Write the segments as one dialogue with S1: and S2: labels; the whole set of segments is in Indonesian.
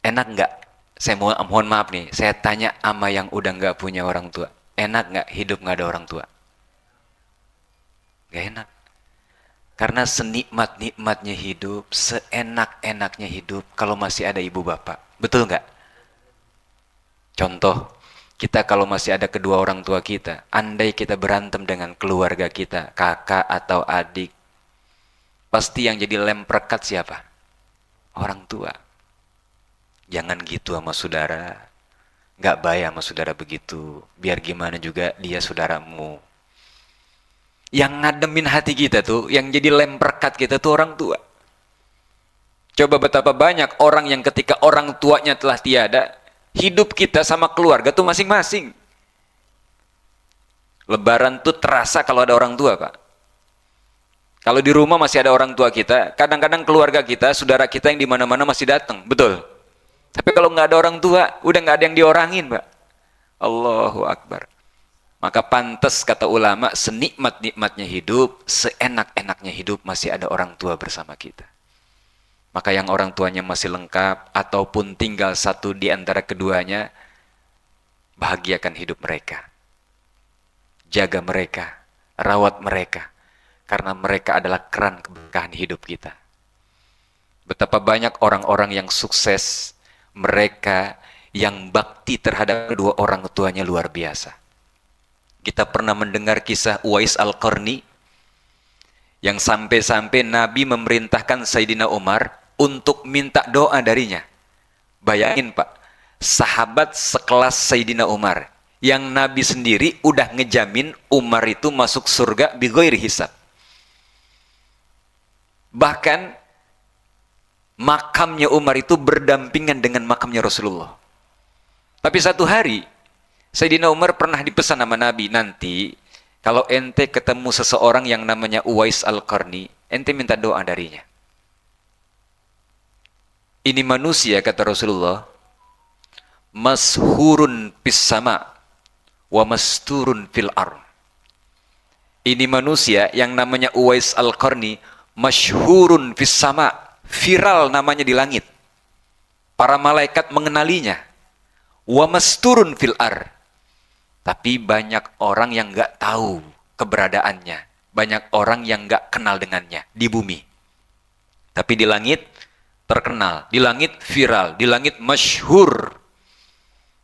S1: Enak nggak? Saya mohon maaf nih, saya tanya ama yang udah nggak punya orang tua. Enak nggak hidup nggak ada orang tua? Nggak enak. Karena senikmat-nikmatnya hidup, seenak-enaknya hidup kalau masih ada ibu bapak. Betul nggak? Contoh, kita kalau masih ada kedua orang tua kita, andai kita berantem dengan keluarga kita, kakak atau adik, pasti yang jadi lem perekat siapa? Orang tua. Jangan gitu sama saudara. Nggak baik sama saudara begitu. Biar gimana juga dia saudaramu. Yang ngademin hati kita tuh, yang jadi lem perekat kita tuh orang tua. Coba betapa banyak orang yang ketika orang tuanya telah tiada, hidup kita sama keluarga tuh masing-masing. Lebaran tuh terasa kalau ada orang tua, Pak. Kalau di rumah masih ada orang tua kita, kadang-kadang keluarga kita, saudara kita yang di mana-mana masih datang, betul. Tapi kalau nggak ada orang tua, udah nggak ada yang diorangin, Pak. Allahu Akbar. Maka pantas kata ulama, senikmat-nikmatnya hidup, seenak-enaknya hidup masih ada orang tua bersama kita. Maka yang orang tuanya masih lengkap, ataupun tinggal satu di antara keduanya, bahagiakan hidup mereka. Jaga mereka, rawat mereka, karena mereka adalah keran keberkahan hidup kita. Betapa banyak orang-orang yang sukses, mereka yang bakti terhadap kedua orang tuanya luar biasa. Kita pernah mendengar kisah Uwais Al-Qarni, yang sampai-sampai Nabi memerintahkan Sayyidina Umar untuk minta doa darinya. Bayangin Pak, sahabat sekelas Sayyidina Umar, yang Nabi sendiri udah ngejamin Umar itu masuk surga bighairi hisab. Bahkan makamnya Umar itu berdampingan dengan makamnya Rasulullah. Tapi satu hari Sayyidina Umar pernah dipesan sama Nabi, nanti kalau ente ketemu seseorang yang namanya Uwais Al-Qarni, ente minta doa darinya. Ini manusia, kata Rasulullah, mashurun fis sama wa masturun fil ar. Ini manusia yang namanya Uwais Al-Qarni, masyhurun fis sama, viral namanya di langit. Para malaikat mengenalinya. Wa masturun fil ar. Tapi banyak orang yang nggak tahu keberadaannya. Banyak orang yang nggak kenal dengannya di bumi. Tapi di langit terkenal, di langit viral, di langit masyhur.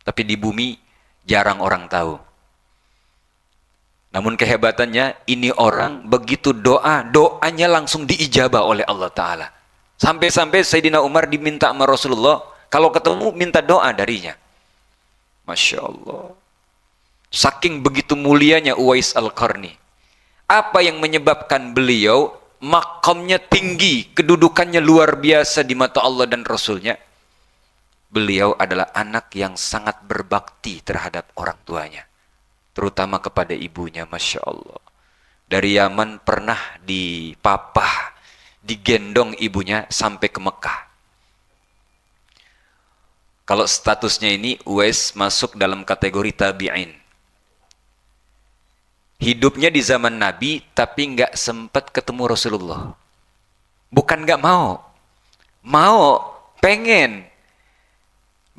S1: Tapi di bumi jarang orang tahu. Namun kehebatannya, ini orang begitu doanya langsung diijabah oleh Allah Ta'ala. Sampai-sampai Sayyidina Umar diminta sama Rasulullah, kalau ketemu minta doa darinya. Masya Allah. Saking begitu mulianya Uwais Al-Qarni. Apa yang menyebabkan beliau makamnya tinggi, kedudukannya luar biasa di mata Allah dan Rasulnya? Beliau adalah anak yang sangat berbakti terhadap orang tuanya, terutama kepada ibunya. Masya Allah. Dari Yaman pernah dipapah, digendong ibunya sampai ke Mekah. Kalau statusnya ini, Uwais masuk dalam kategori tabi'in. Hidupnya di zaman Nabi, tapi nggak sempat ketemu Rasulullah. Bukan nggak mau, pengen.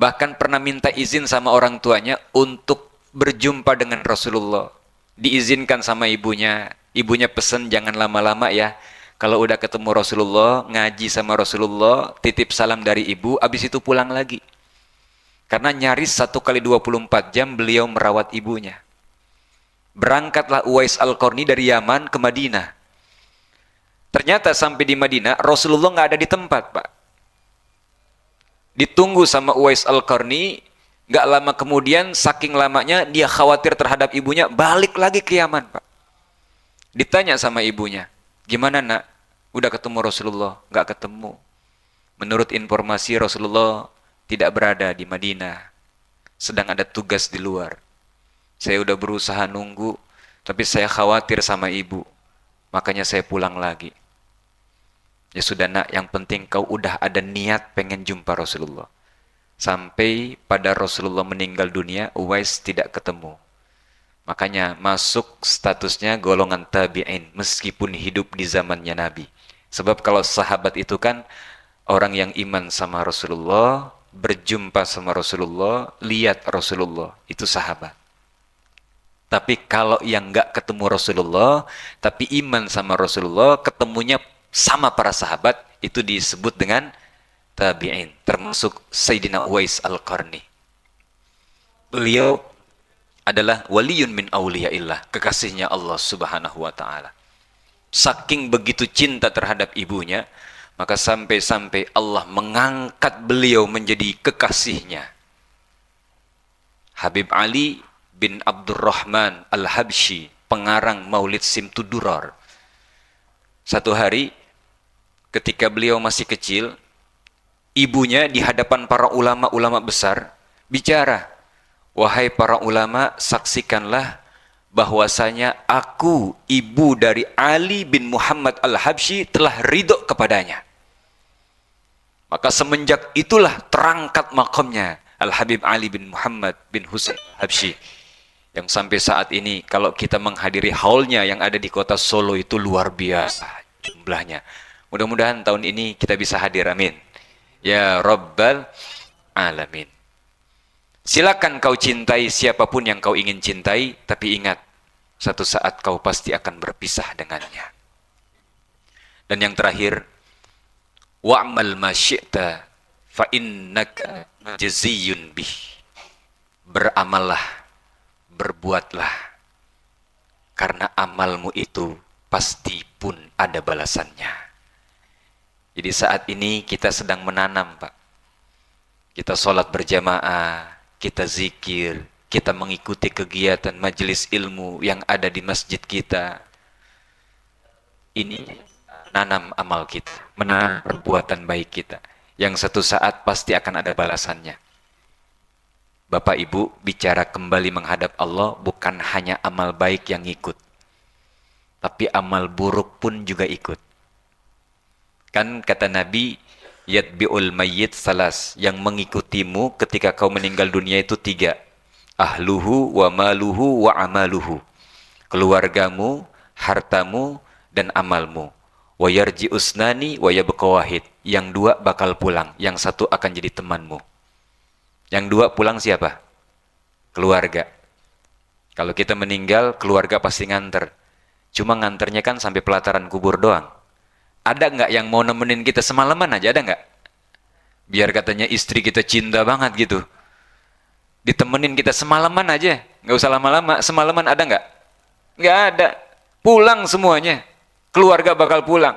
S1: Bahkan pernah minta izin sama orang tuanya untuk berjumpa dengan Rasulullah. Diizinkan sama ibunya. Ibunya pesen jangan lama-lama ya. Kalau udah ketemu Rasulullah, ngaji sama Rasulullah, titip salam dari ibu, abis itu pulang lagi. Karena nyaris 1 kali 24 jam beliau merawat ibunya. Berangkatlah Uwais Al-Qarni dari Yaman ke Madinah. Ternyata sampai di Madinah, Rasulullah nggak ada di tempat, Pak. Ditunggu sama Uwais Al-Qarni, nggak lama kemudian, saking lamanya dia khawatir terhadap ibunya, balik lagi ke Yaman, Pak. Ditanya sama ibunya, gimana nak? Udah ketemu Rasulullah? Nggak ketemu. Menurut informasi Rasulullah tidak berada di Madinah, sedang ada tugas di luar. Saya udah berusaha nunggu, tapi saya khawatir sama ibu, makanya saya pulang lagi. Ya sudah nak, yang penting kau udah ada niat pengen jumpa Rasulullah. Sampai pada Rasulullah meninggal dunia, Uwais tidak ketemu. Makanya masuk statusnya golongan tabi'in, meskipun hidup di zamannya Nabi. Sebab kalau sahabat itu kan orang yang iman sama Rasulullah, berjumpa sama Rasulullah, lihat Rasulullah, itu sahabat. Tapi kalau yang nggak ketemu Rasulullah, tapi iman sama Rasulullah, ketemunya sama para sahabat, itu disebut dengan tabi'in, termasuk Sayyidina Uwais Al-Qarni. Beliau adalah waliyun min awliyaillah, kekasihnya Allah Subhanahu wa taala. Saking begitu cinta terhadap ibunya, maka sampai-sampai Allah mengangkat beliau menjadi kekasihnya. Habib Ali bin Abdurrahman Al-Habsyi, pengarang Maulid Simtudurar. Satu hari ketika beliau masih kecil, ibunya di hadapan para ulama-ulama besar bicara, "Wahai para ulama, saksikanlah bahwasanya aku, ibu dari Ali bin Muhammad Al-Habsyi, telah ridho kepadanya." Maka semenjak itulah terangkat makamnya Al-Habib Ali bin Muhammad bin Husain Al-Habsyi, yang sampai saat ini kalau kita menghadiri haulnya yang ada di kota Solo itu luar biasa jumlahnya. Mudah-mudahan tahun ini kita bisa hadir, amin ya Rabbal Alamin. Silakan kau cintai siapapun yang kau ingin cintai, tapi ingat, satu saat kau pasti akan berpisah dengannya. Dan yang terakhir, wa'mal ma syi'ta fa innaka jaziyun bih. Beramallah, berbuatlah, karena amalmu itu pasti pun ada balasannya. Jadi saat ini kita sedang menanam, Pak. Kita sholat berjamaah, kita zikir, kita mengikuti kegiatan majelis ilmu yang ada di masjid kita. Ini menanam amal kita, menanam perbuatan baik kita, yang satu saat pasti akan ada balasannya. Bapak Ibu, bicara kembali menghadap Allah, bukan hanya amal baik yang ikut, tapi amal buruk pun juga ikut. Kan kata Nabi, yatbi'ul mayyit salas, yang mengikutimu ketika kau meninggal dunia itu 3. Ahluhu wa maluhu wa amaluhu. Keluargamu, hartamu, dan amalmu. Wa yarji usnani wa yabqa wahid. Yang 2 bakal pulang, yang 1 akan jadi temanmu. Yang 2 pulang siapa? Keluarga. Kalau kita meninggal, keluarga pasti nganter. Cuma nganternya kan sampai pelataran kubur doang. Ada nggak yang mau nemenin kita semalaman aja, ada nggak? Biar katanya istri kita cinta banget gitu, ditemenin kita semalaman aja, nggak usah lama-lama, semalaman ada nggak? Nggak ada. Pulang semuanya, keluarga bakal pulang.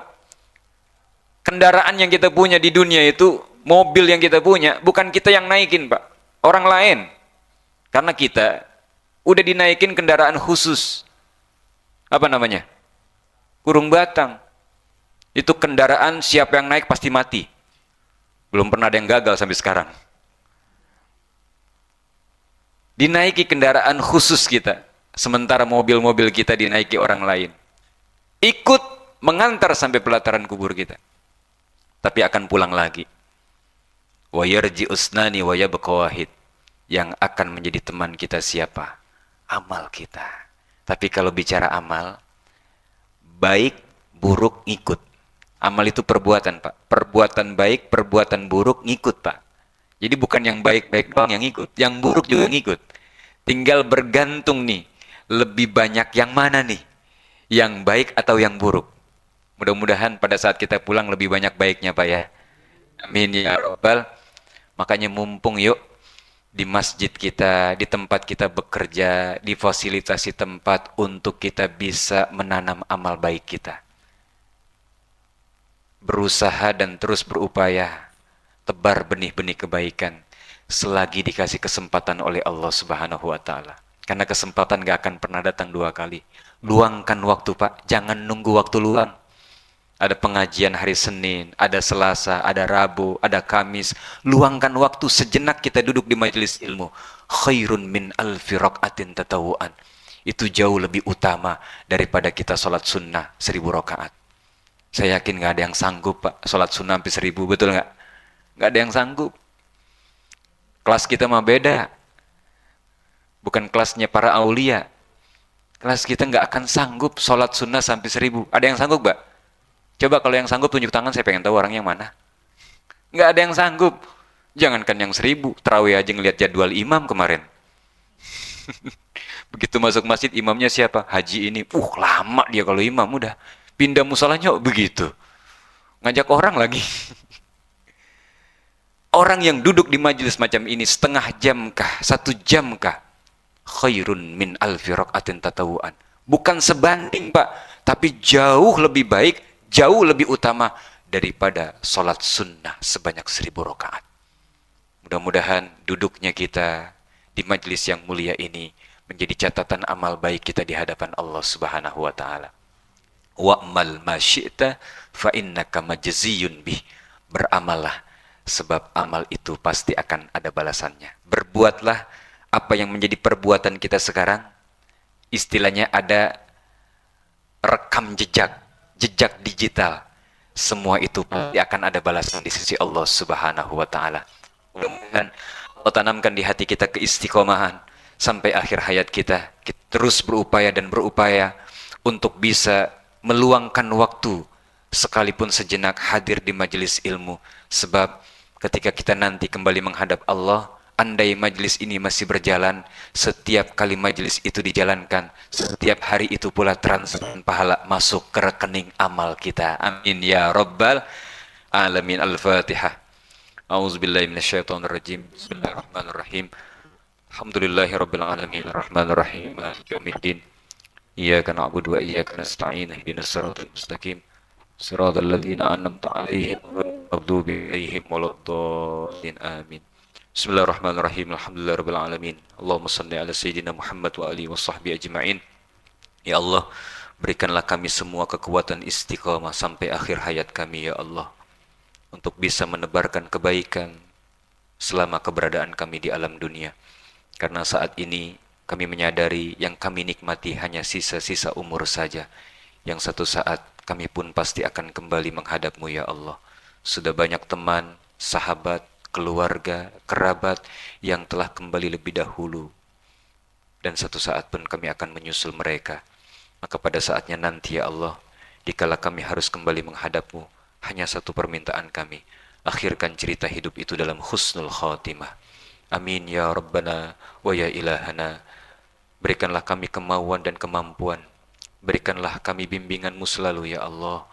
S1: Kendaraan yang kita punya di dunia itu, mobil yang kita punya, bukan kita yang naikin, Pak, orang lain. Karena kita udah dinaikin kendaraan khusus. Apa namanya? Kurung batang. Itu kendaraan siapa yang naik pasti mati. Belum pernah ada yang gagal sampai sekarang. Dinaiki kendaraan khusus kita, sementara mobil-mobil kita dinaiki orang lain. Ikut mengantar sampai pelataran kubur kita. Tapi akan pulang lagi. Wa yarji usnani wa yabqa wahid. Yang akan menjadi teman kita siapa? Amal kita. Tapi kalau bicara amal, baik, buruk, ngikut. Amal itu perbuatan, Pak. Perbuatan baik, perbuatan buruk, ngikut, Pak. Jadi bukan yang baik-baik doang yang ngikut, yang buruk juga ngikut. Tinggal bergantung nih, lebih banyak yang mana nih? Yang baik atau yang buruk? Mudah-mudahan pada saat kita pulang lebih banyak baiknya, Pak ya. Amin ya Rabbal. Makanya mumpung yuk, di masjid kita, di tempat kita bekerja, difasilitasi tempat untuk kita bisa menanam amal baik kita. Berusaha dan terus berupaya tebar benih-benih kebaikan selagi dikasih kesempatan oleh Allah Subhanahu wa taala. Karena kesempatan gak akan pernah datang 2 kali. Luangkan waktu, Pak, jangan nunggu waktu luang. Ada pengajian hari Senin, ada Selasa, ada Rabu, ada Kamis. Luangkan waktu sejenak kita duduk di majelis ilmu. Khairun min alfi rakaatin tatawuan. Itu jauh lebih utama daripada kita sholat sunnah 1000 rakaat. Saya yakin nggak ada yang sanggup, Pak, sholat sunnah sampai 1000, betul nggak? Nggak ada yang sanggup. Kelas kita mah beda. Bukan kelasnya para aulia. Kelas kita nggak akan sanggup sholat sunnah sampai 1000. Ada yang sanggup, Mbak? Coba kalau yang sanggup tunjuk tangan, saya pengen tahu orang yang mana. Nggak ada yang sanggup. Jangankan yang 1000, tarawih aja ngelihat jadwal imam kemarin. Begitu masuk masjid, imamnya siapa? Haji ini. Lama dia kalau imam, udah. Pindah musolanya begitu. Ngajak orang lagi. Orang yang duduk di majelis macam ini setengah jam kah, 1 jam kah, khairun min alfi rakaatin tatawuan. Bukan sebanding, Pak, tapi jauh lebih baik, jauh lebih utama daripada sholat sunnah sebanyak 1000 rakaat. Mudah-mudahan duduknya kita di majelis yang mulia ini menjadi catatan amal baik kita di hadapan Allah Subhanahu wa taala. Wa'mal ma syi'ta fa innaka majziyun bih. Beramallah sebab amal itu pasti akan ada balasannya. Berbuatlah apa yang menjadi perbuatan kita sekarang. Istilahnya ada rekam jejak, jejak digital. Semua itu pasti akan ada balasan di sisi Allah Subhanahu wa taala. Mudah-mudahan Allah tanamkan di hati kita keistiqomahan sampai akhir hayat kita. Kita terus berupaya dan berupaya untuk bisa meluangkan waktu sekalipun sejenak hadir di majelis ilmu, sebab ketika kita nanti kembali menghadap Allah, andai majelis ini masih berjalan, setiap kali majelis itu dijalankan, setiap hari itu pula transfer pahala masuk ke rekening amal kita. Amin ya rabbal alamin. Al-Fatihah. A'udzubillahi minasyaitonirrajim. Bismillahirrahmanirrahim. Alhamdulillahirabbil alamin arrahmanir rahim maliki yaumiddin. Iyyaka na'budu wa iyyaka nasta'in ihdinas siratal mustaqim siratal ladzina an'amta 'alaihim ghairil maghdubi 'alaihim waladdallin amin. Bismillahirrahmanirrahim. Alhamdulillahirabbil alamin. Allahumma shalli ala sayyidina Muhammad wa alihi washabbihi ajma'in. Ya Allah, berikanlah kami semua kekuatan istiqamah sampai akhir hayat kami ya Allah, untuk bisa menebarkan kebaikan selama keberadaan kami di alam dunia. Karena saat ini kami menyadari yang kami nikmati hanya sisa-sisa umur saja, yang satu saat kami pun pasti akan kembali menghadap-Mu ya Allah. Sudah banyak teman, sahabat, keluarga, kerabat yang telah kembali lebih dahulu, dan satu saat pun kami akan menyusul mereka. Maka pada saatnya nanti ya Allah, dikala kami harus kembali menghadap-Mu, hanya satu permintaan kami, akhirkan cerita hidup itu dalam husnul khatimah. Amin ya Rabbana wa ya ilahana. Berikanlah kami kemauan dan kemampuan, berikanlah kami bimbingan-Mu selalu ya Allah,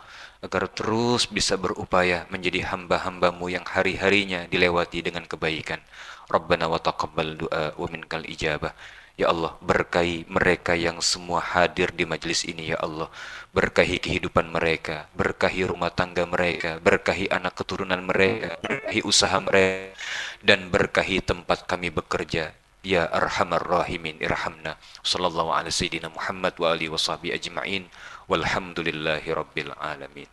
S1: agar terus bisa berupaya menjadi hamba-hamba-Mu yang hari-harinya dilewati dengan kebaikan. Rabbana wa taqabbal du'a wa minkal ijabah. Ya Allah, berkahi mereka yang semua hadir di majelis ini ya Allah. Berkahi kehidupan mereka, berkahi rumah tangga mereka, berkahi anak keturunan mereka, berkahi usaha mereka, dan berkahi tempat kami bekerja. Ya Arhamar Rahimin irhamna. Sallallahu ala sayyidina Muhammad wa alihi wa sahbihi ajma'in. Walhamdulillahi rabbil alamin.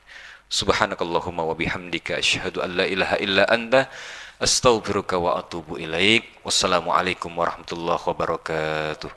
S1: Subhanakallahumma wa bihamdika asyhadu an la ilaha illa anta astaghfiruka wa atubu ilaik. Wassalamualaikum warahmatullahi wabarakatuh.